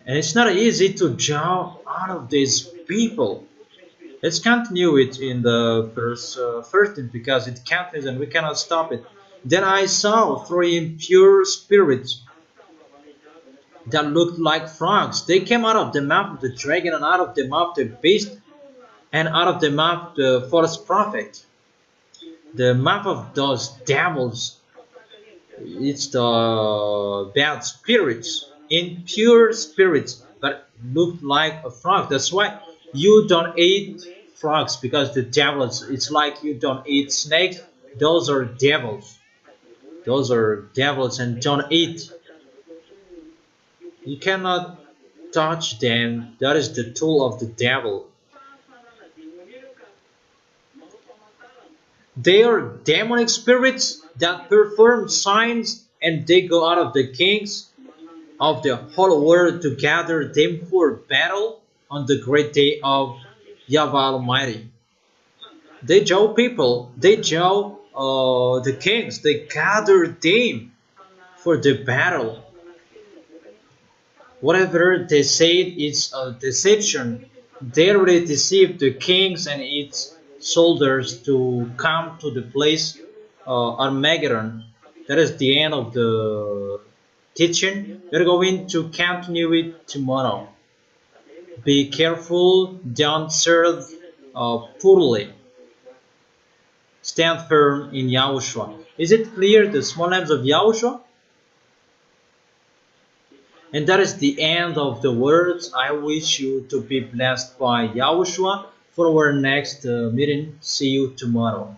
And it's not easy to jump out of these people. Let's continue it in the verse 13 because it continues and we cannot stop it. Then I saw three impure spirits that looked like frogs. They came out of the mouth of the dragon and out of the mouth of the beast and out of the mouth of the false prophet. The mouth of those devils, it's the bad spirits, impure spirits, but look like a frog. That's why you don't eat frogs, because the devils, it's like you don't eat snakes. Those are devils. Those are devils and don't eat. You cannot touch them. That is the tool of the devil. They are demonic spirits that perform signs, and they go out of the kings of the whole world to gather them for battle on the great day of YAHVAH Almighty. They jaw people, they jaw the kings, they gather them for the battle. Whatever they said is a deception. They already deceived the kings and its soldiers to come to the place Armageddon. That is the end of the teaching. We're going to continue it tomorrow. Be careful, don't serve poorly. Stand firm in Yahushua. Is it clear, the small names of Yahushua? And that is the end of the words. I wish you to be blessed by Yahushua. For our next meeting, see you tomorrow.